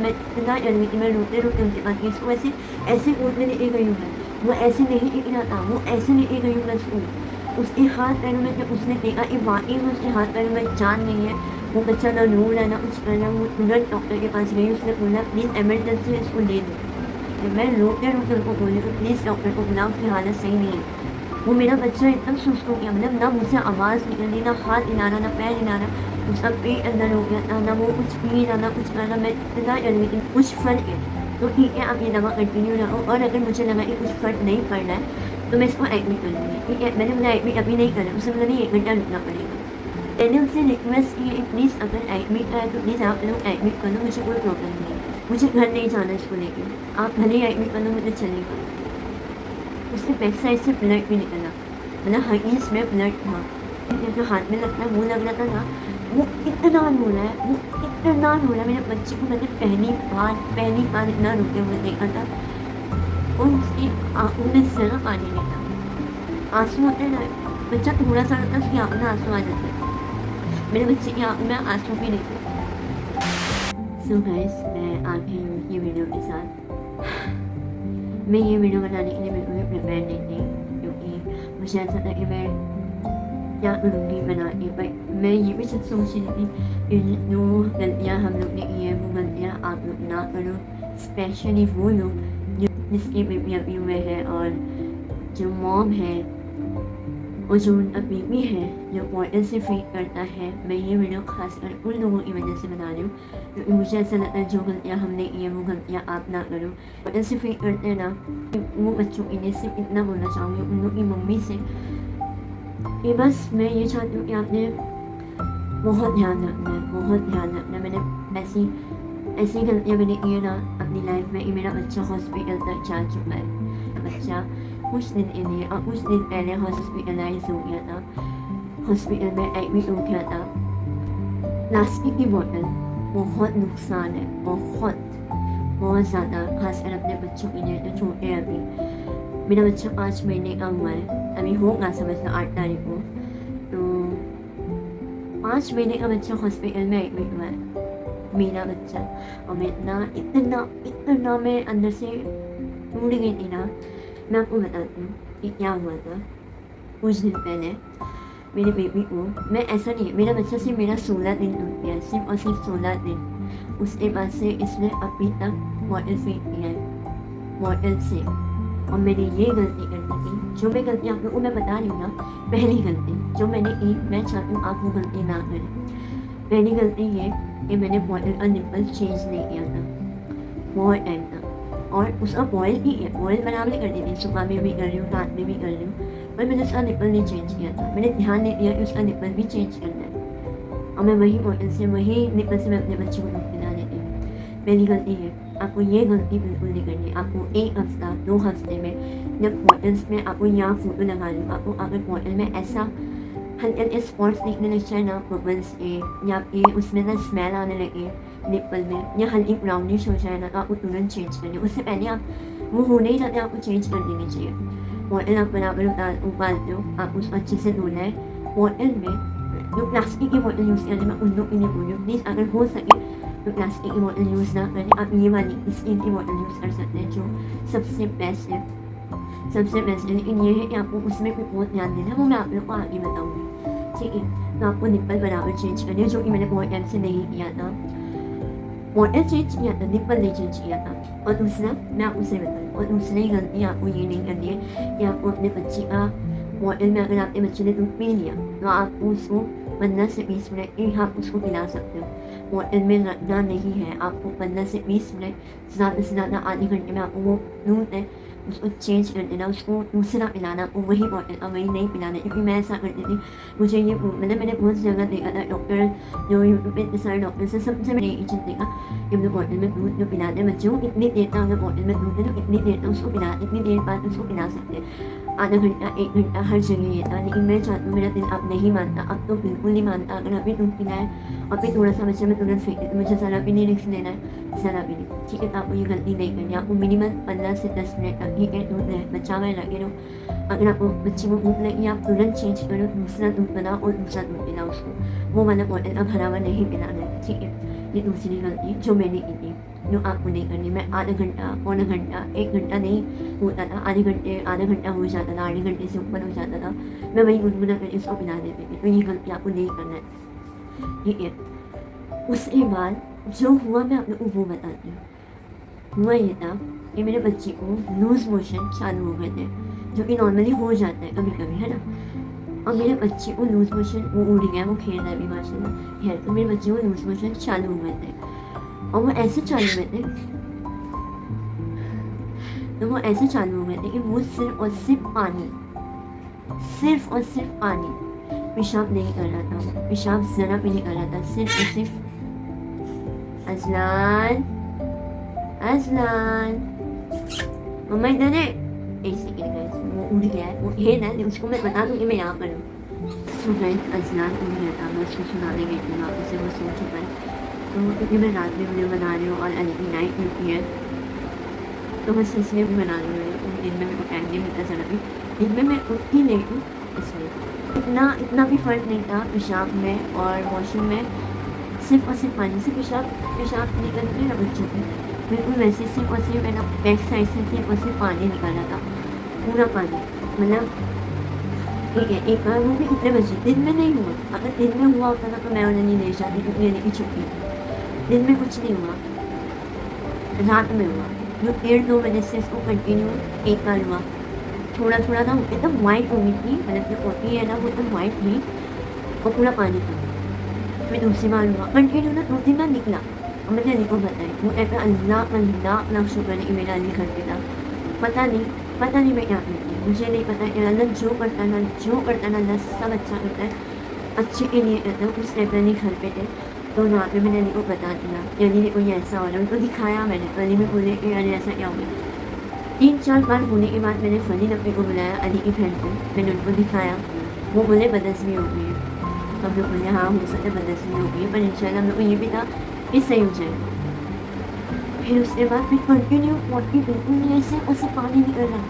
मैं इतना कि मैं रोते-रोते उनके पास गई। इसको ऐसे गोद में लेके गई हूँ मैं, वो ऐसे नहीं गिरा था, वो ऐसे लेके गई हूँ मैं उसको। उसके हाथ पैरों में जब उसने देखा कि वाक़ई में उसके हाथ पैरों में जान नहीं है, वो बच्चा ना रो रहा है, ना कुछ कर रहा है, वो तुरंत डॉक्टर के पास गई। उसने बोला प्लीज़ इमरजेंसी में इसको ले लो। मैं रोते-रोते उनको बोली कि प्लीज़ डॉक्टर को बुलाओ, उसकी हालत सही नहीं है। वो मेरा बच्चा एकदम सुस्त हो गया, मतलब ना मुँह से आवाज़ निकल रही, ना हाथ हिला रहा, ना पैर हिला रहा। उसका पेट अंदर हो गया था, ना वो कुछ पी रहा, ना कुछ कर रहा। मैं इतना डर गई थी, कुछ फ़र्क है तो ठीक है, आप ये दवा कंटिन्यू रखो और अगर मुझे लगा कि कुछ फ़र्क नहीं पड़ रहा है, तो मैं इसको एडमिट कर लूँगी, ठीक है। मैंने बोला एडमिट अभी नहीं करना, उसने बोला नहीं 1 घंटा रुकना पड़ेगा। मैंने उनसे रिक्वेस्ट की है प्लीज़ अगर एडमिट है तो प्लीज़ आप लोग एडमिट कर लो, मुझे कोई प्रॉब्लम नहीं है। मुझे घर नहीं जाना इसको लेके, आप भले ही एडमिट कर लो, मुझे चलेगा। उसके बैक साइड से ब्लड भी निकला, मतलब हकीस में ब्लड था। जो हाथ में लगता है वो लग रहा था ना, वो इतना रो रहा है, वो इतना रो रहा है। मेरे बच्चे को मैंने पहली बार इतना रोते हुए देखा था और उसकी आँखों में से ना पानी निकला। आँसू होते हैं ना, बच्चा थोड़ा-सा रोता है उसकी आँखों में आँसू आ जाते हैं। मेरे बच्चे की आँखों में आँसू भी नहीं थे। सो गाइस मैं आ गई हूँ ये वीडियो के साथ। मैं ये वीडियो बनाने के लिए बिल्कुल भी प्रिपेयर नहीं थी क्योंकि मुझे ऐसा था कि मैं क्या करूँगी बना के, बट मैं ये भी सब सोच रही थी कि जो गलतियाँ हम लोग ने की है वो गलतियाँ आप लोग ना करो, स्पेशली वो लोग जो जिसके बेबी अभी हुए हैं और जो मॉम है और जो उनका बेबी है जो पोर्टल से फीड करता है। मैं ये वीडियो खासकर उन लोगों की वजह से बना रही हूँ क्योंकि मुझे ऐसा लगता है जो गलतियाँ हमने की है वो गलतियाँ आप ना करो। पोर्टल से फीड करते हैं ना, वो बच्चों के लिए सिर्फ इतना बोलना चाहूँगी उन लोग की मम्मी से कि बस मैं ये चाहती हूँ कि आपने बहुत ध्यान रखना है, बहुत ध्यान रखना है। मैंने ऐसी गलतियाँ मैंने की है ना अपनी लाइफ में कि मेरा बच्चा हॉस्पिटल तक जा चुका है। बच्चा कुछ दिन के लिए और कुछ दिन पहले हॉस्पिटलाइज हो गया था, हॉस्पिटल में एडमिट हो गया था। प्लास्टिक की बोतल बहुत नुकसान है, बहुत ज़्यादा, खासकर अपने बच्चों के लिए जो छोटे हैं अभी। मेरा बच्चा 5 महीने का हुआ है, अभी होगा समझ लो 8 तारीख को, तो 5 महीने का बच्चा हॉस्पिटल में एडमिट हुआ है मेरा बच्चा। और मैं इतना मैं अंदर से टूट गई थी ना। मैं आपको बताती हूँ कि क्या हुआ था। कुछ दिन पहले मेरे बेबी को, मैं ऐसा नहीं, मेरा बच्चा सिर्फ मेरा 16 दिन टूट गया, सिर्फ और सिर्फ 16 दिन। उसके बाद से इसने अभी तक बॉटल फीड किया है, बॉटल से। और मैंने ये गलती कर दी थी, जो मैं गलती आप लोगों को मैं बता रही हूँ ना, पहली गलती जो मैंने की, मैं चाहती हूँ आप वो गलती ना करें। पहली गलती ये कि मैंने बॉटल का निप्पल चेंज नहीं किया था बहुत टाइम तक, और उसका बॉयल ही है, बॉयल बराबर कर दी थी, सुबह में भी कर रही हूँ, रात में भी कर रही हूँ, पर मैंने उसका निप्पल नहीं चेंज किया था। मैंने ध्यान नहीं दिया कि उसका निप्पल भी चेंज करना है, और मैं वही बॉटल से, वही निप्पल से मैं अपने बच्चे को दूध पिला देती हूँ। पहली गलती है, आपको ये गलती बिल्कुल नहीं करनी। आपको 1 हफ्ता 2 हफ्ते में जब बॉटल्स में आपको यहाँ फ़ोटो लगा लूँ, आपको अगर बॉटल में ऐसा हल्के स्पॉट्स दिखने लग जाए ना, बबल्स के, या आपके उसमें ना स्मेल आने लगे निप्पल में, या हल्की ब्राउनिश हो जाए ना, तो आपको तुरंत चेंज कर लें। उससे पहले आप वो होने ही जाते, आपको चेंज कर देनी चाहिए। बॉटल आप बराबर उबालते हो, आप उसको अच्छे से धोना है। बॉटल में जो प्लास्टिक की बॉटल यूज़ करने में उन लोग के लिए बोल रही हूँ, प्लीज़ अगर हो सके तो प्लास्टिक की बॉटल यूज़ ना करें। आप ये वाली स्टील की बॉटल यूज़ कर सकते हैं जो सबसे बेस्ट है, सबसे बेस्ट है। लेकिन ये है कि आपको उसमें भी बहुत ध्यान देना है, वो मैं आप लोग को आगे बताऊँगी, ठीक है। तो आपको निप्पल बराबर चेंज करनी है, जो कि मैंने बहुत टाइम से नहीं किया था। बॉटल चेंज किया था, निप्पल नहीं चेंज किया था। और दूसरा मैं आपको सही बताऊँ, और दूसरी गलती आपको ये नहीं करनी है कि आपको अपने बच्चे का बॉटल में, अगर आपके बच्चे ने दूध पी लिया तो आपको उसको 15 से 20 मिनट के आप उसको पिला सकते हो। बॉटल में रखना नहीं है, आपको 15 से 20 मिनट, ज़्यादा से ज़्यादा आधे घंटे में आपको वो दूध है उसको चेंज कर देना, उसको दूसरा पिलाना, आपको वही बॉटल का वही नहीं पिलाना। क्योंकि मैं ऐसा करती थी, मुझे ये मतलब मैंने बहुत जगह देखा था, डॉक्टर जो यूट्यूब पे इतने सारे डॉक्टर से, सबसे मैंने एक चीज़ देखा कि हम लोग बॉटल में दूध जो पिलाते हैं बच्चों को, कितनी देर तक अगर बॉटल में दूध है तो कितनी देर तक उसको पिला, इतनी देर बाद उसको पिला सकते हैं। आधा घंटा 1 घंटा हर जगह ये था। लेकिन मैं चाहती हूँ, मेरा दिल अब नहीं मानता, अब तो बिल्कुल नहीं मानता। अगर अभी दूध पीना है और फिर थोड़ा सा बच्चे में तुरंत फेंक देती, मुझे ज़रा भी नहीं रिस्क लेना है, ज़रा भी नहीं, ठीक है। तो आपको ये गलती नहीं करनी, आपको मिनिमम 15 से 10 मिनट तक, ठीक है, दूध है बचा में लगे रहो। अगर आपको बच्चे को भूख लगी, आप तुरंत चेंज करो, दूसरा दूध बनाओ और दूसरा दूध पिलाओ उसको, वो वाला बॉटल अब भरा हुआ नहीं पिलाना है, ठीक है। ये दूसरी गलती जो मैंने की थी। जो आपको नहीं करनी। मैं आधा घंटा, पौना घंटा, 1 घंटा नहीं होता था, आधा घंटा हो जाता था, आधे घंटे से ऊपर हो जाता था, मैं वही गुनगुना करके उसको पिला देती थी। तो ये गलती आपको नहीं करना है, ठीक है। उसके बाद जो हुआ मैं आप लोगों को वो बताती हूँ। हुआ ये था कि मेरे बच्चे को लूज़ मोशन चालू हो गए थे, जो कि नॉर्मली हो जाता है कभी-कभी, है ना? और मेरे बच्चे को लूज़ मोशन वो उड़ गया, वो खेल रहा है अभी माशाल्लाह, खैर तो मेरे बच्चे को लूज़ मोशन चालू हो गए थे और वो ऐसे चालू हुए थे तो वो ऐसे चालू हो गए थे कि वो सिर्फ़ और सिर्फ़ पानी, सिर्फ़ और सिर्फ़ पानी, पेशाब नहीं कर रहा था वो, पेशाब ज़रा भी नहीं कर रहा था, सिर्फ़ और सिर्फ़ अज़लान, अज़लान, मम्मा इधर है। एक सेकंड गाइस, वो उड़ गया है, वो है ना, उसको मैं बता दूँगी मैं यहाँ पर हूँ। तो गाइस अज़लान उड़ गया था, मैं उसको सुलाने गई थी वापस से, वो सो चुका है। तो क्योंकि मैं रात में वीडियो बना रही हूँ और अली की नाइट ड्यूटी है, तो बस इसलिए भी बना रही हूँ। दिन में मेरे को टाइम नहीं मिलता ज़रा भी, दिन में मैं उठ ही नहीं हूँ इसलिए। इतना भी फ़र्क नहीं था पेशाब में और वॉशरूम में, सिर्फ़ और सिर्फ़ पानी से पेशाब निकल के ना बच्चों की, बिल्कुल वैसे सिर्फ़ और सिर्फ़ मेरा बैक साइड से सिर्फ़ और सिर्फ़ पानी निकल रहा था, पूरा पानी। मतलब ठीक है, एक बार वो भी कितने बजे, दिन में नहीं हुआ, अगर दिन में हुआ होता ना तो मैं उन्हें नहीं ले जाती क्योंकि यानी कि छुट्टी थी। दिन में कुछ नहीं हुआ, रात में हुआ, जो 1:30-2 बजे से इसको कंटिन्यू एक बार हुआ। थोड़ा-थोड़ा ना एकदम वाइट हो गई थी, मतलब जो होती है ना वो एकदम वाइट थी और पूरा पानी था। फिर दूसरी बार हुआ, कंटिन्यू ना 2-3 बार निकला और मैंने अली को बताई, वो कहता अल्लाह का लाख शुक्र है कि मेरा अली घर पे था। पता नहीं मैं क्या करती, मुझे नहीं पता कि अल्लाह जो करता है ना अल्लाह सब अच्छा करता है, अच्छे के लिए करता है। उस टाइम पे अली घर पे थे, तो रात में मैंने अली को बता दिया कि अली ने कोई ऐसा हो रहा है, उनको दिखाया मैंने, तो अली में बोले कि अरे ऐसा क्या हो गया। 3-4 बार होने के बाद मैंने फ़नी नब्बी को बुलाया, अली की बहन को, मैंने उनको दिखाया, वो बोले बदहज़मी हो गई है। तो हम लोग बोले हाँ हो सकता है बदहज़मी हो गई है, पर इंशाल्लाह हम लोग को ये भी था कि सही हो जाएगा। फिर उसके बाद फिर कंटिन्यू पॉटी बिल्कुल नहीं, ऐसे उससे पानी निकल रहा,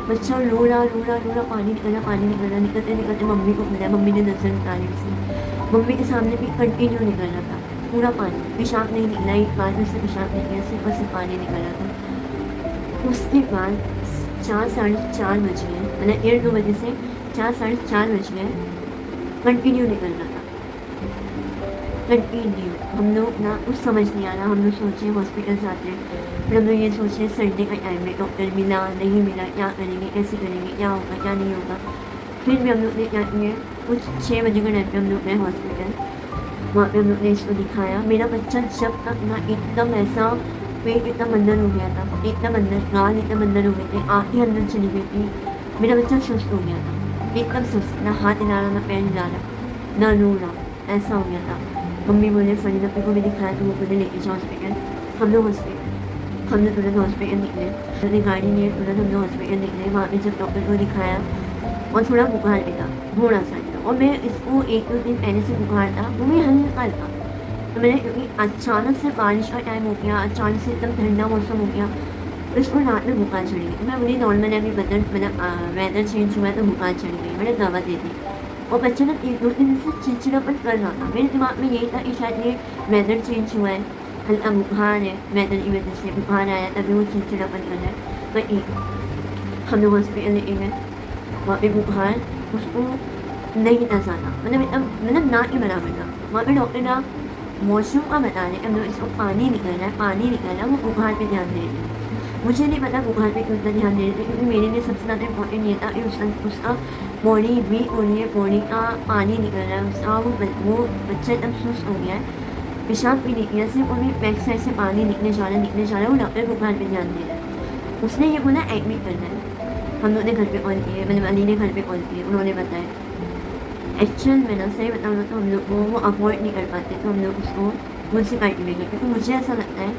बच्चा रो रहा, पानी निकल रहा, निकलते मम्मी को बुलाया, मम्मी ने नज़र उतारी उसकी, मम्मी के सामने भी कंटिन्यू निकल रहा था पूरा पानी, पेशाब नहीं निकला, एक बार में से पेशाब नहीं गया, सिर्फ और सिर्फ पानी निकल रहा था। उसके बाद 4 साढ़े 4 बज गए, मतलब 1:30-2 बजे से 4 साढ़े 4 बज गए, कंटिन्यू निकल रहा था, कंटिन्यू। हम लोग ना कुछ समझ नहीं आ रहा, हम लोग सोचे हॉस्पिटल जाते हैं, फिर हम लोग ये सोच रहे संडे का टाइम है, डॉक्टर मिला नहीं मिला, क्या करेंगे, कैसे करेंगे, क्या होगा क्या नहीं होगा। फिर भी हम लोग ने क्या किया, कुछ 6 बजे के टाइम पे हम लोग गए हॉस्पिटल, वहाँ पे हम लोग ने इसको दिखाया। मेरा बच्चा जब तक ना एकदम ऐसा पेट एकदम अंदर हो गया था, एकदम अंदर, गाल एकदम अंदर हो गए थे, आँखें अंदर चली गई थी, मेरा बच्चा सुस्त हो गया था, एकदम सुस्त, ना हाथ हिला रहा, ना पैर हिला रहा, ना रो रहा, ऐसा हो गया था। मम्मी बोले फनी नब्बी को भी दिखाया तो वो बोले लेके जाओ हॉस्पिटल। हम लोग तुरंत हॉस्पिटल निकले, मैंने गाड़ी लिए, तुरंत हम लोग हॉस्पिटल निकले। वहाँ पे जब डॉक्टर को दिखाया और थोड़ा बुखार भी था, थोड़ा सा था, और मैं इसको 1-2 दिन पहले से बुखार था, वो भी हल्का था। तो मैंने क्योंकि अचानक से बारिश का टाइम हो गया, अचानक से एकदम ठंडा मौसम हो गया, तो इसको रात में बुखार चढ़ गई। मैं बोली नॉर्मल है, अभी मतलब वेदर चेंज हुआ है तो बुखार चढ़ गई, मैंने दवा दे दी। और बच्चा ना 1-2 दिन से चिड़चिड़ापन कर रहा था, मेरे दिमाग में यही था कि शायद ये वेदर चेंज हुआ है, हल्का बुखार है, वेदर की वजह से बुखार आया तभी वो चिड़चिड़ापन कर रहा है। तो हम लोग हॉस्पिटल लेके गए, वहाँ पे बुखार उसको नहीं था ज़्यादा, मतलब एकदम मतलब ना के बराबर था। वहाँ पे डॉक्टर ना वॉशरूम का बता रहे, हम लोग इसको पानी निकल रहा है, वो बुखार पे ध्यान दे रहे हैं। मुझे नहीं पता बुखार पे क्यों इतना ध्यान दे रहे थे, क्योंकि मेरे लिए सबसे ज़्यादा इम्पोर्टेंट ये था कि उसका बॉडी वीक हो रही है, बॉडी का पानी निकल रहा है उसका, वो बच्चा एकदम सुस्त हो गया है, पेशाब भी नहीं किया, सिर्फ उन्हें बैक साइड से पानी निकले जा रहा है, वो डॉक्टर बुखार पे ध्यान दे रहा है। उसने ये बोला एडमिट करना है। हम लोग ने घर पे कॉल किए, मतलब अली ने घर पे कॉल किए, उन्होंने बताया। एक्चुअल में ना सही बताऊँ तो हम लोग को वो अवॉइड नहीं कर पाते, तो हम लोग उसको म्यूनसिपालिटी में गए, क्योंकि मुझे ऐसा लगता है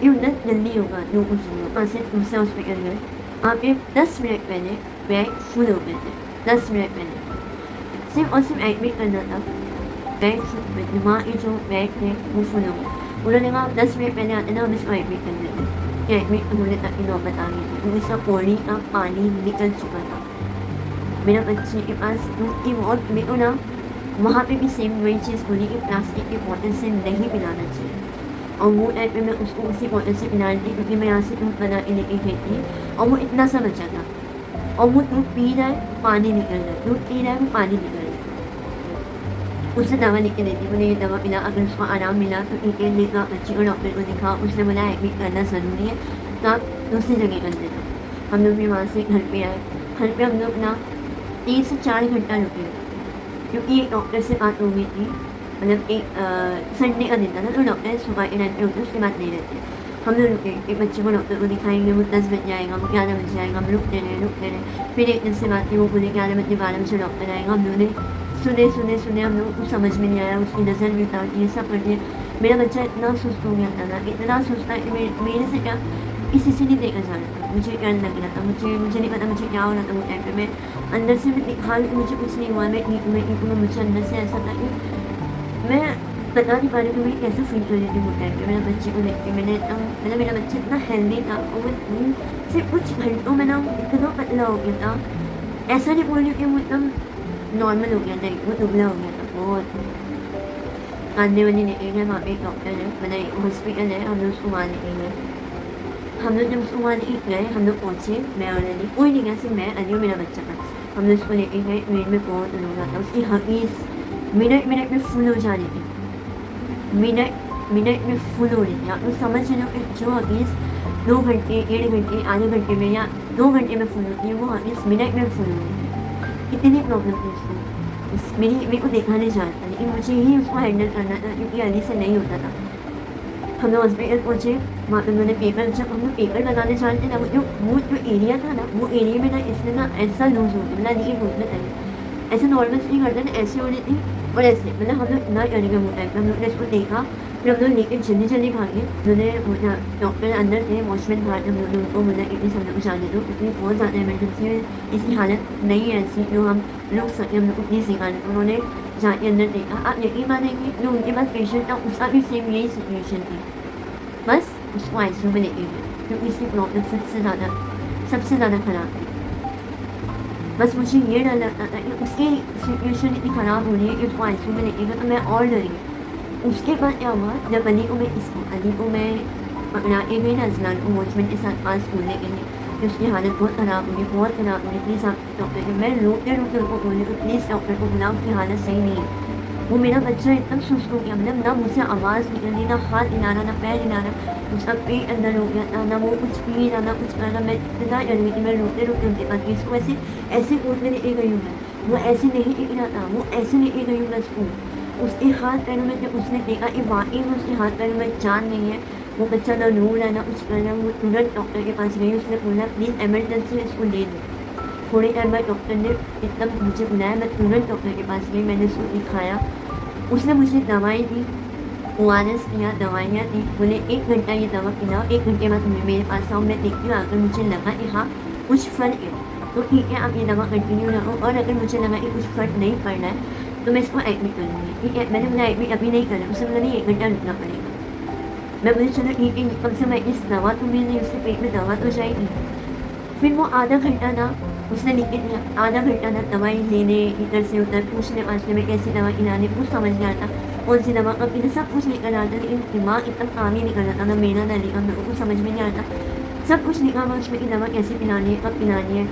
कि उधर जल्दी होगा, जो कुछ नहीं होगा। वहाँ से दूसरा हॉस्पिटल गए, वहाँ पे 10 मिनट पहले बैग फुल हो गए थे, 10 मिनट पहले सिर्फ और सिर्फ एडमिट करना था, बैग फुल में थे, वहाँ के जो बैग थे वो फुल हो गए। उन्होंने कहा 10 मिनट पहले आते ना हम इसको एडमिट कर देते, कि एडमिट होने तक की नौबत आ गई थी, क्योंकि इसका बॉडी का पानी निकल चुका था। मेरा बच्चे के पास दूध की बहुत, मेरे को ना वहाँ पे भी सेम वही चीज़ बोली कि प्लास्टिक की बॉटल से नहीं पिलाना चाहिए, और वो टाइम पे मैं उसको उसी बॉटल से पिला रही थी क्योंकि मैं यहाँ से दूध बना के लेके गई थी और वो इतना सा बचा था और वो दूध पी रहा है, पानी निकल रहा है, दूध पी रहा है, वो पानी निकल रहा है। उसने दवा लिख के दे दी, बोले ये दवा पिला, अगर उसको आराम मिला तो ठीक है, नहीं तो आप बच्ची को डॉक्टर को दिखाओ। उसने बोला एडमिट करना ज़रूरी है तो आप दूसरी जगह कर देना। हम लोग भी वहाँ से घर पे आए। घर पे हम लोग ना 3 से 4 घंटा रुके क्योंकि एक डॉक्टर से बात हो गई थी, मतलब एक संडे का दिन था ना, तो डॉक्टर सुबह के टाइम पे होते उसके बाद नहीं रहते। हम लोग रुके, एक बच्चे को डॉक्टर को दिखाएंगे, वो 10 बज जाएगा, वो 11 बज जाएगा, हम रुकते रहे। फिर एक दिन से बात की, वो बोले 11 बजे 12 बजे डॉक्टर आएगा। हम लोगों ने सुने हम लोगों को समझ में नहीं आया, उसकी नज़र भी उतार दी, ये सब कर दिया। मेरा बच्चा इतना सुस्त हो गया था ना, इतना सुस्त था कि मेरे से क्या किसी से नहीं देखा जा रहा था, मुझे डर लग रहा था, मुझे नहीं पता मुझे क्या हो रहा था। वो टाइम पे मैं अंदर से मैं दिखा रही मुझे कुछ नहीं हुआ, मैं ठीक हूँ, मुझे अंदर से ऐसा था कि मैं बता नहीं पा रही कि मैं कैसे फील कर रही थी वो टाइम पे मेरे बच्चे को देख के। मैंने एकदम मतलब मेरा बच्चा इतना हेल्दी था और वो सिर्फ कुछ घंटों में ना वो इतना पतला हो गया था, ऐसा नहीं बोल रही कि वो एकदम नॉर्मल हो गया, नहीं वो दुबला हो गया था बहुत। आने वाली लेके गए, वहाँ पे एक डॉक्टर है, मतलब हॉस्पिटल है, हम लोग उसको वहाँ लेके गए। हम लोग जब उसको वहाँ लेके गए, हम लोग पहुँचे, मैं और अली, कोई नहीं गया, सिर्फ मैं, अली और मेरा बच्चा था। हम लोग उसको लेके गए, मेरे में बहुत रो रहा था, उसकी हकीस मिनट में फुल हो जा रही थी, मिनट में फुल हो रही थी। आप लोग समझ रहे हो कि जो हकीस 2 घंटे, 1.5 घंटे, आधे घंटे में या 2 घंटे में फुल होती है, वो हकीस मिनट में फुल हो रही थी। कितनी प्रॉब्लम थी उसको, मेरे को देखा नहीं जाता, लेकिन मुझे ही उसको हैंडल करना था क्योंकि अली से नहीं होता था। हम लोग हॉस्पिटल पहुँचे, वहाँ पे उन्होंने पेपर, जब हम लोग पेपर बनाने जाते थे ना, वो जो एरिया था ना, वो एरिया में ना इसने ना ऐसा लूज हो गया, मतलब लीक होने लगे, ऐसे नॉर्मल से नहीं करते ना, ऐसे हो रही थी और ऐसे, मतलब हम लोग इतना डर गए वो टाइम पर। हम लोग ने इसको देखा, फिर हम लोग लेके जल्दी भागे। उन्होंने बोला, डॉक्टर अंदर थे, वॉचमैन बाहर थे, हम लोग ने उनको बोला कि प्लीज़ हम लोग को जाने दो क्योंकि बहुत ज़्यादा इमरजेंसी है, इसकी हालत नहीं है ऐसी जो हम रुक सकें, हम लोग को प्लीज़ दिखाने। तो उन्होंने जाके अंदर देखा, आप यकीन मानेंगे जो उनके पास पेशेंट था उसका भी सेम यही सिचुएशन थी, बस उसको आईसीयू में लेके गए क्योंकि इसकी प्रॉब्लम सबसे ज़्यादा ख़राब थी। बस मुझे ये डर लगता था कि उसकी सिचुएशन इतनी ख़राब हो रही है कि उसको आईसीयू में लेके गए, तो मैं और डर गई। उसके बाद क्या हुआ, जब अली को मैं पकड़ा के गई ना अजलान को वॉचमैन के साथ पास बोलने के लिए कि उसकी हालत बहुत ख़राब हो रही, बहुत ख़राब हो रही, प्लीज़ आप डॉक्टर के, मैं रोते उनको बोली कि प्लीज़ डॉक्टर को बुलाओ, उसकी हालत सही नहीं है। वो मेरा बच्चा एकदम सुस्त हो गया, मतलब ना मुझसे आवाज़ निकल रही, ना हाथ हिलाना, ना पैर हिलाना, उसका पेट अंदर हो गया था, ना वो कुछ पी रहा, ना कुछ कर रहा। मैं इतना डर गई थी, मैं रोते उनके पास गई, इसको ऐसे कोर्ट में लेके गई हूँ मैं, वो ऐसे नहीं टिक रहा था, वो ऐसे लेके गई हूँ मैं उसको। उसके हाथ पैरों में जब उसने देखा कि वाकई में उसके हाथ पैरों में जान नहीं है, वो बच्चा ना रो रहा है ना कुछ कर रहा है, वो तुरंत डॉक्टर के पास गई। उसने बोला प्लीज़ एमरजेंसी में इसको ले लो। थोड़े टाइम बाद डॉक्टर ने एकदम मुझे बुलाया, मैं तुरंत डॉक्टर के पास गई, मैंने उसको दिखाया, उसने मुझे दवाई दी, ORS दिया, दवाइयाँ दी, बोले 1 घंटा ये दवा पिलाओ, 1 घंटे बाद मेरे पास आओ, मैं देखती हूँ, अगर मुझे लगा कि हाँ कुछ फ़र्क है तो ठीक है, आप ये दवा कंटिन्यू रखो, और अगर मुझे लगा कि कुछ फ़र्क नहीं पड़ रहा है तो मैं इसको एडमिट कर लूँगी, ठीक है। मैंने बोला एडमिट अभी नहीं करना, उसने बोला नहीं 1 घंटा रुकना पड़ेगा। मैं बोली चलो ठीक है, कम से कम इस दवा तो मिल रही, उसके पेट में दवा तो जाएगी। फिर वो आधा घंटा ना उसने लिख के दिया, आधा घंटा ना दवाई लेने, इधर से उधर पूछने पाछने में कैसी दवा खिलाने, कुछ समझ नहीं आता, कौन सी दवा कब पीना, सब कुछ निकल आता, लेकिन दिमाग एकदम काम ही नहीं कर रहा था, ना मेरा ना लिखा, मेरे को कुछ समझ में नहीं आता। सब कुछ लिखा हुआ उसमें कि दवा कैसे पिलानी है, कब पिलानी है,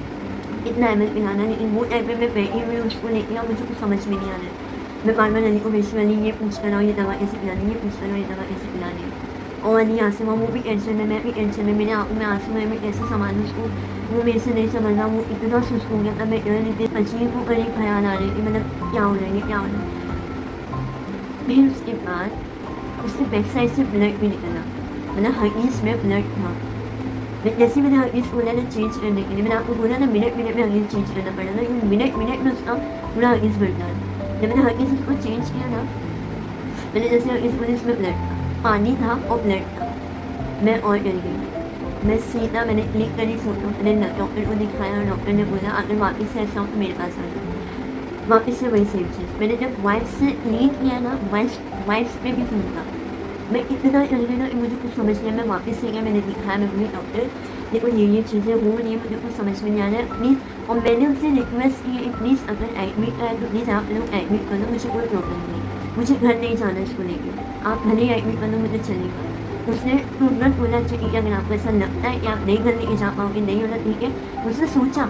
इतना ml पिलाना है, लेकिन वो टाइम पे मैं बैठी हुई उसको लेके और मुझे कुछ समझ में नहीं आ रहा है। मैं बार अली को भेजती हूँ, अली ये पूछ कर आओ ये दवा कैसे पिलानी है, ये पूछ कर आओ ये दवा कैसे पिलानी है। और अली आंसू में, वो भी टेंशन में, मैं भी टेंशन में, मेरे आँखों में आंसू है, मैं कैसे संभालूँ उसको, वो मेरे से नहीं समझ रहा, वो इतना सुस्त हो गया था, मैं इतने अजीब को करीब ख्याल आ रही थी, मतलब क्या हो रहा है, क्या हो रहा है। फिर उसके बाद उसके बैक साइड से ब्लड भी निकला, मतलब हकीस में ब्लड था। जैसे मैंने हकीस बोला ना चेंज करने के लिए, मैंने आपको बोला ना मिनट में हकीस चेंज करना पड़ा ना, क्योंकि मिनट में उसका पूरा हकीस बदला है। जब मैंने हकीस उसको चेंज किया ना, मैंने जैसे हकीस बोली उसमें ब्लड था, पानी था और ब्लड था। मैं और डर गई, मैं सीधा मैंने क्लिक करी फ़ोटो, मैंने डॉक्टर को दिखाया, डॉक्टर ने बोला अगर वापस से ऐसा हो तो मेरे पास आ जाओ। वापस से वही सेम चीज़, मैंने जब वाइफ से क्लीन किया ना, वाइफ पे भी फ़ोन था। मैं इतना डर गई ना कि मुझे कुछ समझ नहीं आया। मैं वापस से गया, मैंने दिखाया, मैं बोली डॉक्टर देखो ये चीज़ें हो रही हैं, मुझे कुछ समझ में नहीं आ रहा है प्लीज़। और मैंने उनसे रिक्वेस्ट की है प्लीज़ अगर एडमिट है तो प्लीज़ आप लोग एडमिट कर लो, मुझे कोई प्रॉब्लम नहीं है, मुझे घर नहीं जाना इसको लेके, आप भले ही एडमिट कर लो, मुझे चलेगा। उसने तुरंत बोला अच्छा ठीक है अगर आपको ऐसा लगता है कि आप नहीं घर लेके जा पाओगे, नहीं होना ठीक है। उसने सोचा,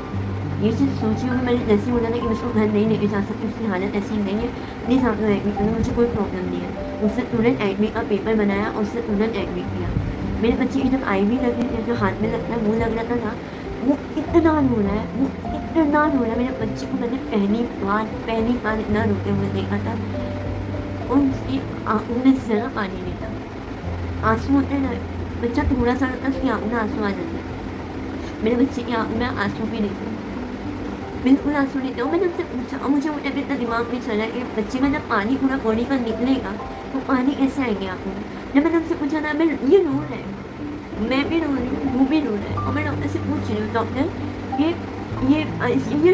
ये चीज़ सोची होगी मैंने जैसे ही बोला ना कि मैं उसको घर नहीं लेके जा सकती, उसकी हालत ऐसी नहीं है, प्लीज़ आप लोग एडमिट करो, मुझे कोई प्रॉब्लम नहीं है। उसने तुरंत एडमिट का पेपर बनाया और उसने तुरंत एडमिट किया। मेरे बच्चे की जब IV लगी थी, जो हाथ में लगता है, मुँह लग रहा था ना, वो इतना रो रहा है, वो इतना रो रहा है। मेरे बच्चे को मैंने पहली बार इतना रोते हुए देखा था और उसकी आँखों में ज़रा पानी नहीं था। आँसू होते हैं ना, बच्चा थोड़ा-सा रोता है उसकी आँखों में आँसू आ जाते हैं। मेरे बच्चे की आँखों में आँसू भी नहीं थे। बिल्कुल आँसू नहीं थे और मैंने उससे पूछा और मुझे वो टाइम पे इतना दिमाग में चला कि बच्चे का जब पानी पूरा बॉडी का निकलेगा, तो पानी कैसे आएँगे आँखों में? जब मैंने उनसे पूछा ना, मैं ये रो रहा है, मैं भी रो रही हूँ, वो भी रो रहा है और मैं डॉक्टर से पूछ रही हूँ, डॉक्टर ये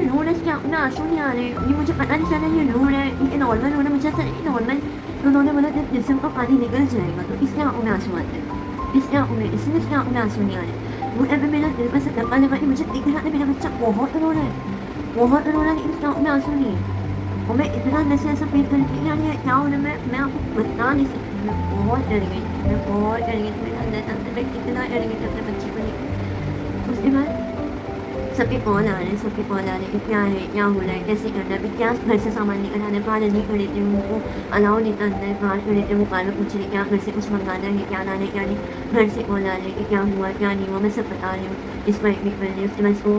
रो रहा है, इसकी आँखों में आँसू नहीं आ रहे, ये मुझे पता नहीं चला ये रो रहा है, ये नॉर्मल हो रहा है, मुझे ऐसा नहीं नॉर्मल। तो उन्होंने बोला जब जिस्म का पानी निकल जाएगा तो इसकी आँखों में आँसू आते हैं, इसकी आँखों में, इसलिए इसकी आँखों में आँसू नहीं आ रहे। वो टाइम पे मेरा दिल पे से धक्का लगा कि मुझे दिख रहा था मेरा बच्चा बहुत रो रहा है, बहुत रो रहा है, लेकिन उसकी आँखों में आँसू नहीं है और मैं इतना अंदर से ऐसा फ़ील कर रही थी यार ये क्या हो रहा है, मैं आपको बता नहीं सकती, मैं बहुत डर गई थी, मैं बहुत डर गई थी। मेरे अंदर मैं कितना डर गई थी अपने बच्चे को लेकर। उसके बाद सबके कॉल आ रहे हैं, सबके कॉल आ रहे हैं, क्या है, क्या हो रहा है, कैसे करना है, अभी क्या घर से सामान लेकर आना है, बाहर नहीं खड़े थे, उनको अलाउ नहीं था अंदर, बाहर खड़े थे, वो बार-बार पूछ रहे क्या घर से कुछ मँगाना है, क्या लाना है, क्या नहीं। घर से कॉल आ रहे हैं कि क्या हुआ, क्या नहीं हुआ, मैं सब बता रही हूँ, इसको एडमिट कर रही हूँ। उसके बाद इसको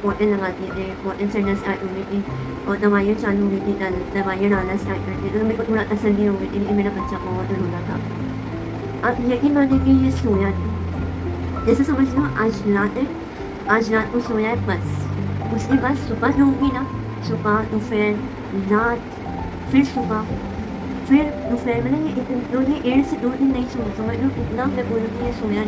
बॉटल लगा दिए थे, बॉटल चढ़ना स्टार्ट हो गई थी और दवाइयाँ चालू हो गई थी, दवाइयाँ डालना स्टार्ट कर दिए, तो मेरे को थोड़ा तसल्ली हो गई थी कि मेरा बच्चा बहुत रो रहा था। अब यकीन मानिए ये सोया नहीं, जैसे समझ लो आज रात को सोया है बस। उसके बाद सुबह जो होगी ना, सुबह, दोपहर, रात, फिर सुबह, फिर दोपहर, मैंने ये 1 से 2 दिन नहीं सोया, समझ लो इतना मैं बोलूँगी ये सोया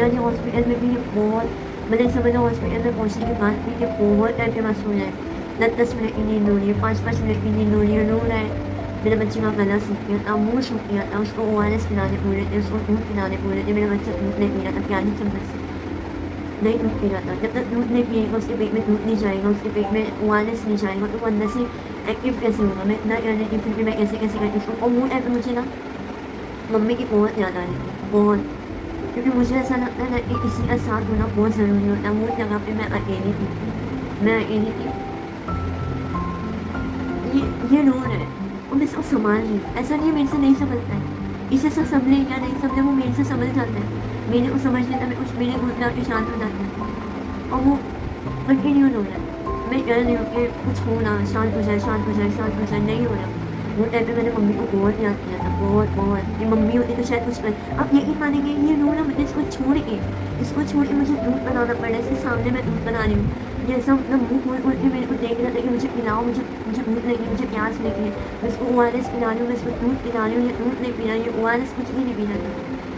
नहीं हॉस्पिटल में भी ये बहुत, मैंने समझ लो हॉस्पिटल में पहुँचने के बाद भी ये बहुत टाइम के बाद सोया है। 10-10 मिनट की नींद हो रही है, 5-5 मिनट की नींद हो रही है, रो रहा है। मेरे बच्चे का गला सूख गया था, मुँह सूख गया था, उसको ORS पिलाने बोल रहे थे, उसको दूध पिलाने बोल रहे थे। मेरा बच्चा दूध नहीं पी रहा था, प्याली चम्मच से नहीं दूध पी रहा था। जब तक दूध नहीं पिएगा, उसके पेट में दूध नहीं जाएगा, उसके पेट में ORS नहीं जाएगा, तो वो अंदर से एक्टिव कैसे होगा? मैं इतना कर रही थी, फिर भी मैं कैसे-कैसे करती उसको, और वो टाइम पे मुझे ना मम्मी की बहुत याद आ रही थी, बहुत। क्योंकि मुझे ऐसा लगता है ना कि किसी का साथ होना बहुत ज़रूरी होता है। वो जगह पे मैं अकेली थी, ये रो रहा है और मैं इसको संभाल रही हूँ। ऐसा नहीं है मेरे से नहीं समझता है, इसे सब संभले या नहीं संभले वो मेरे से समझ जाता है। मेरे को समझ लेता है, मैं कुछ मेरे गोद में आके शांत हो जाता है और वो कंटिन्यू रो रहा है। मैं कह रही हूँ कि कुछ हो ना, शांत हो जाए, शांत हो जाए, शांत हो जाए, नहीं हो रहा। वो टाइम पे मैंने मम्मी को बहुत याद किया था, बहुत। ये मम्मी होती तो शायद कुछ कर। आप यकीन मानेंगे ये रो रहा, मुझे इसको छोड़ के मुझे दूध बनाना पड़ रहा है। इसके सामने मैं दूध बना रही हूँ, ये ऐसा अपना मुँह खोल के मेरे को देख रहा था कि मुझे पिलाओ, मुझे भूख लगी है, मुझे प्यास लगी है। मैं इसको ORS पिला रही हूँ, मैं इसको दूध पिला रही हूँ, ये दूध नहीं पी रहा, ये ORS कुछ भी नहीं पी रहा था।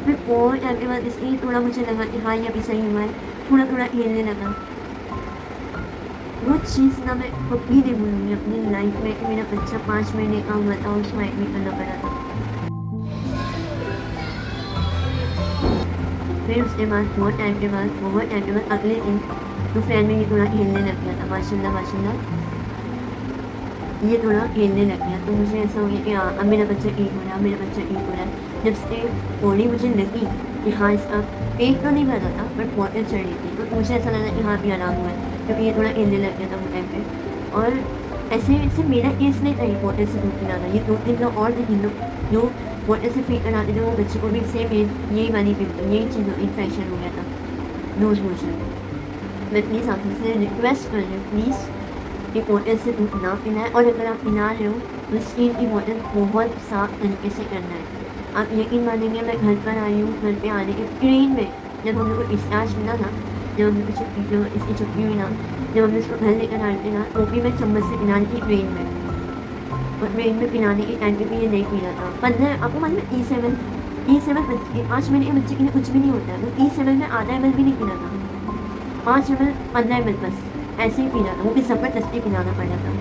फिर बहुत टाइम के बाद इसलिए थोड़ा मुझे लगा कि हाँ, ये अभी सही हुआ है, थोड़ा-थोड़ा हिलने लगा। वो चीज़ ना मैं कभी नहीं भूलूँगी अपनी लाइफ में कि मेरा बच्चा 5 महीने का हुआ था और उसको एडमिट करना पड़ा था। फिर उसके बाद बहुत टाइम के बाद अगले दिन दोपहर में ये थोड़ा हिलने लग गया था, माशाल्लाह ये थोड़ा हिलने लग गया। तो मुझे ऐसा हो गया कि हाँ, अब मेरा बच्चा ठीक हो रहा है, जब से बॉडी मुझे लगी कि हाँ, इसका पेट तो नहीं भर रहा था बट बॉटल चढ़ रही थी, तो मुझे ऐसा लगा कि हाँ, अभी आराम हुआ है, क्योंकि ये थोड़ा हिलने लग गया था वो टाइम पे। और ऐसे सिर्फ मेरा केस नहीं था ये बॉटल से दूध पिलाना, ये 2-3 लोग और थे जो बॉटल से फीड कराते थे, वो बच्चे को भी सेम यही वाली यही चीज़ इन्फेक्शन हो गया था, लूज़ मोशन। मैं प्लीज़ आपसे रिक्वेस्ट कर रही हूँ, प्लीज़ ये बॉटल से दूध ना पिलाएं, और अगर आप पिला रहे हो तो स्टील की बॉटल बहुत साफ़ तरीके से करना है। आप यकीन मानेंगे, मैं घर पर आई हूँ, घर पे आने के ट्रेन में जब हम लोग को डिस्चार्ज मिला ना, जब हम लोग को इसकी छुट्टी हुई ना, जब हम इसको घर लेकर आए थे ना, तो भी मैं चम्मच से पिलानी थी ट्रेन में, और ट्रेन में पिलाने के टाइम पे भी ये नहीं पी रहा था। 15 आपको मालूम है E7 5 महीने के बच्चे के लिए कुछ भी नहीं होता है, तो E7 में आधा ml भी नहीं पीना था, 5 ml 15 ml बस ऐसे ही पीना था, वो भी ज़बरदस्ती पिलाना पड़ा था।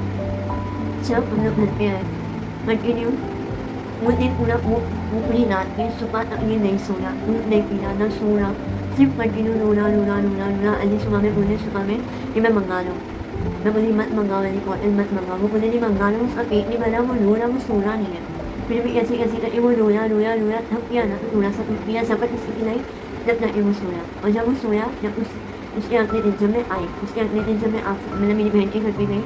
जब हम लोग घर पे आए कंटिन्यू वो दिन वो पूरी रात में सुबह तक ये नहीं सोया, दूध नहीं पीना, ना सोना, सिर्फ कंटिन्यू रोना। अली सुबह में बोले कि मैं मंगा लूँ, मैं बोली मत मंगाओ अली बॉटल मत मंगाओ, वो बोले नहीं मंगा लो, उसका पेट नहीं भरा, वो रो रहा, वो सोना नहीं है। फिर भी ऐसे-ऐसे करके वो रोया, थक गया ना तो थोड़ा-सा उठ लिया, ज़बरदस्ती उसकी खिलाई, तब जाके वो सोया। और जब वो सोया, जब उसके अगले दिन जब मैं आई, उसके अगले दिन जब मैं मतलब मेरी बहन के घर पे गई,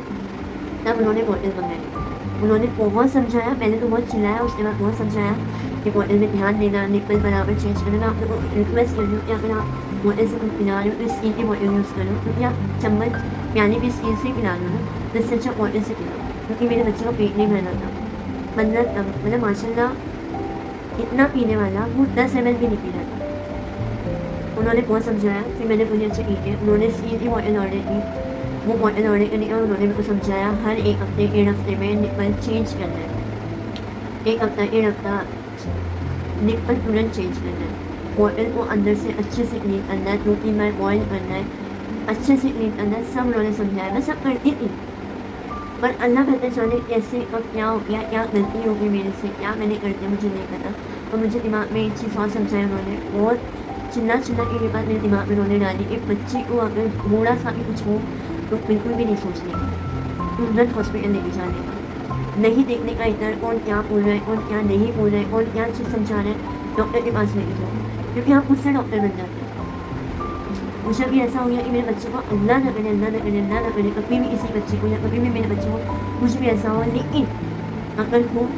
तब उन्होंने बॉटल मँगाई। उन्होंने बहुत समझाया, पहले तो बहुत चिल्लाया, उसके बाद बहुत समझाया कि बॉटल में ध्यान देना, निप्पल बराबर चेंज करना। मैं आप लोगों को रिक्वेस्ट कर रही हूँ कि अगर आप बॉटल से दूध पिला रहे हो तो स्टील की बॉटल यूज़ करो, क्योंकि आप चम्मच, प्याली भी स्टील से ही पिला रहे हो ना, तो इससे अच्छा बॉटल से पिलाओ। क्योंकि मेरे बच्चे का पेट नहीं भर रहा था। मतलब माशाल्लाह इतना पीने वाला, वो 10 ml भी नहीं पी रहा था। उन्होंने बहुत समझाया, फिर मैंने बोली अच्छा ठीक है। उन्होंने स्टील की बॉटल ऑर्डर की, वो बॉटल ऑर्डर करने के बाद उन्होंने मेरे को समझाया हर 1 हफ्ते, 1 हफ्ते में निप्पल चेंज करना है। 1 हफ्ता, 1 हफ्ता निप्पल तुरंत चेंज करना है। बॉटल को अंदर से अच्छे से क्लीन करना है, 2-3 बार बॉयल करना है, अच्छे से क्लीन करना है, सब उन्होंने समझाया। मैं सब करती थी, पर अल्लाह कहते जाने कैसे और क्या हो गया, क्या गलती हो गई मेरे से, क्या मैंने कर दिया मुझे नहीं पता। तो मुझे दिमाग में एक चीज़ और समझाई उन्होंने, बहुत चिल्ला-चिल्ला के ये बात मेरे दिमाग में उन्होंने डाली कि बच्चे को अगर थोड़ा-सा भी कुछ हो, तो बिल्कुल भी नहीं सोचने का, तुरंत हॉस्पिटल लेके जाने का। नहीं देखने का इधर कौन क्या बोल रहा है, कौन क्या नहीं बोल रहा है, कौन क्या चीज़ समझा रहा है, डॉक्टर के पास लेके जाओ, क्योंकि आप खुद से डॉक्टर बन जाते हैं। मुझे भी ऐसा हो गया कि मेरे बच्चे को अल्लाह ना करे, अल्लाह ना करे, अल्लाह ना करे, कभी भी किसी बच्चे को या कभी भी मेरे बच्चे को कुछ भी ऐसा हो, लेकिन अगर हो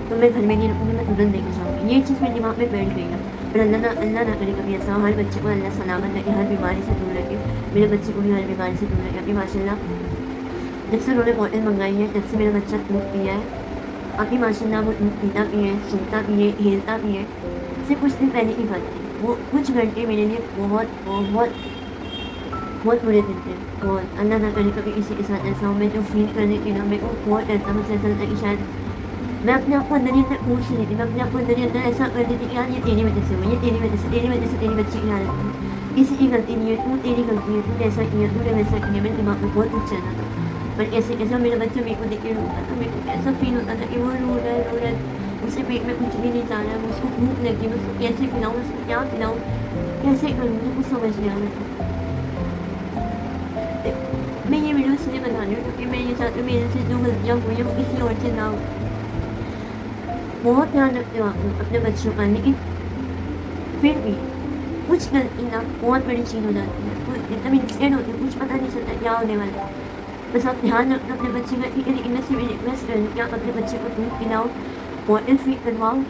तो मैं घर में नहीं रखूँगी, मैं तुरंत लेके जाऊँगी। ये चीज़ मेरे दिमाग में बैठ गई है। पर अल्लाह ना करे कभी ऐसा हो, हर बच्चे को अल्लाह सलामत रखे, हर बीमारी से दूर रखे, मेरे बच्चे को भी हर बीमारी से दूर रखे। अभी माशाल्लाह जब से उन्होंने बॉटल मंगाई है, तब से मेरा बच्चा दूध पिया है। अभी माशाल्लाह वो दूध पीता भी है, सोता भी है, हिलता भी है। सिर्फ कुछ दिन पहले की बात थी, वो कुछ घंटे मेरे लिए बहुत बुरे दिन थे, बहुत। अल्लाह ना करे कभी किसी के साथ ऐसा हो। मैं जो फ़ील कर रही थी ना, मेरे को बहुत ऐसा मुझे ऐसा लगता है कि शायद मैं अपने आप को अंदर ही अंदर पूछ रही थी, मैं अपने आप को अंदर ही अंदर ऐसा कर रही थी कि यार ये तेरी वजह से हुआ, ये तेरी वजह से, तेरी वजह से तेरी बच्ची की हालत हुई, किसी की गलती नहीं है, तू तेरी गलती है, तूने ऐसा किया, तूने वैसा किया। मेरे दिमाग में बहुत कुछ चल रहा था। पर कैसे मेरा बच्चा मेरे को देख के रोता था, मेरे को ऐसा फ़ील होता था कि वो रो रहा है, उसके पेट में कुछ भी नहीं जा रहा है, उसको भूख लगी है, मैं उसको कैसे खिलाऊँ, उसको क्या खिलाऊँ, कैसे करूँ, मुझे कुछ समझ नहीं आ रहा था। मैं ये वीडियो इसलिए बना रही हूँ क्योंकि मैं ये चाहती हूँ मेरे से जो गलतियाँ हुई हैं वो किसी और से ना हो। बहुत ध्यान रखती हूँ आप लोग अपने बच्चों का, लेकिन फिर भी कुछ गलती ना बहुत बड़ी चीज़ हो जाती है, तो एकदम इंस्टेंट होती है, कुछ पता नहीं चलता क्या होने वाला है। बस आप ध्यान रखना अपने बच्चे का, ठीक है। लेकिन मैं सिर्फ रिक्वेस्ट कर रही हूँ कि आप अपने बच्चे को दूध पिलाओ, बॉटल फीड करवाओ,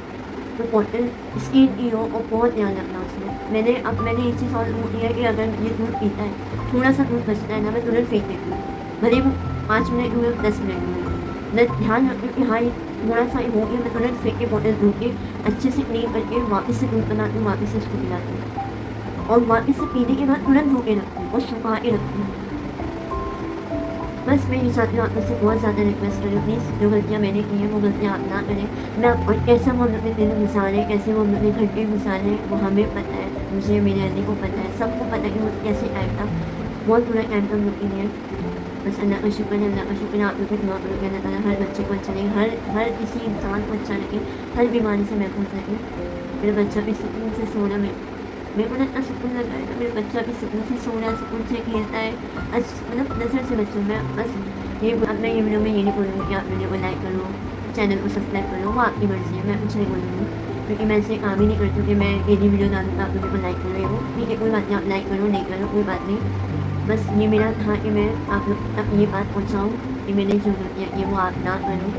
तो बॉटल स्टील की हो और बहुत ध्यान रखना उसमें। मैंने एक चीज़ और नोट किया है कि अगर ये दूध पीता है, थोड़ा सा दूध बचता है ना, मैं तुरंत फेंक देती हूँ, भले वो 5 मिनट हुए 10 मिनट हुए। मैं ध्यान रखती हूँ कि हाँ ये थोड़ा सा हो गया, मैं तुरंत फेंक के बॉटल धो के अच्छे से क्लीन करके वापस से दूध बनाती हूँ, वापस से उसको पिलाती हूँ, और वापस से पीने के बाद तुरंत धो के रखती हूँ और सुखा के रखती हूँ। बस मैं ये चाहती हूँ आप मुझसे बहुत ज़्यादा रिक्वेस्ट करें, प्लीज़ जो गलतियाँ मैंने की हैं वो गलतियाँ आप ना करें। मैं और कैसे वो हम अपने दिन गुजारे, कैसे वो अपने घंटे गुजारे, वो हमें पता है, मुझे, मेरे अली को पता है, सबको पता है कि वो कैसे टाइम था, बहुत बुरा टाइम था हम लोग के लिए। बस अल्लाह का शुक्र है, अल्लाह का शुक्र है। आप लोग की दुआ करो कि अल्लाह ताला हर बच्चे को अच्छा लगे, हर किसी इंसान को अच्छा लगे, हर बीमारी से महफूज रखे। मेरा बच्चा भी सुकून से सो रहा, मेरे को ना इतना सुकून लग रहा है ना, मेरा बच्चा भी सुकून से सो रहा है, सुकून से खेलता है, मतलब नज़र से बच्चों में। बस ये अब मैं ये वीडियो में ये नहीं बोलूँगी कि आप वीडियो को लाइक करो, चैनल को सब्सक्राइब करो, वो आपकी मर्ज़ी है, मैं कुछ नहीं बोलूँगी, क्योंकि मैं ऐसे काम ही नहीं करती हूँ कि मैं डेली वीडियो डालूँ तो आप वीडियो को लाइक करो। वो ठीक है, कोई बात नहीं, आप लाइक करो नहीं करो कोई बात नहीं। बस ये मेरा था कि मैं आप लोग तक ये बात पहुँचाऊँ कि मैंने जो गलतियाँ की वो आप ना करो।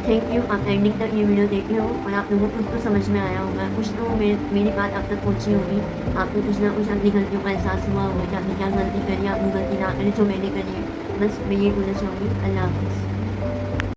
थैंक यू, आप एंडिंग तक ये वीडियो देखे हो और आप लोगों को कुछ तो समझ में आया होगा, कुछ तो मेरी बात आप तक पहुँची होगी, आपको कुछ ना कुछ अपनी गलतियों का एहसास हुआ होगा कि आपने क्या गलती करी, आपने गलती ना करी जो मैंने करी है। बस मैं ये बोलना चाहूँगी। अल्लाह हाफ़िज़।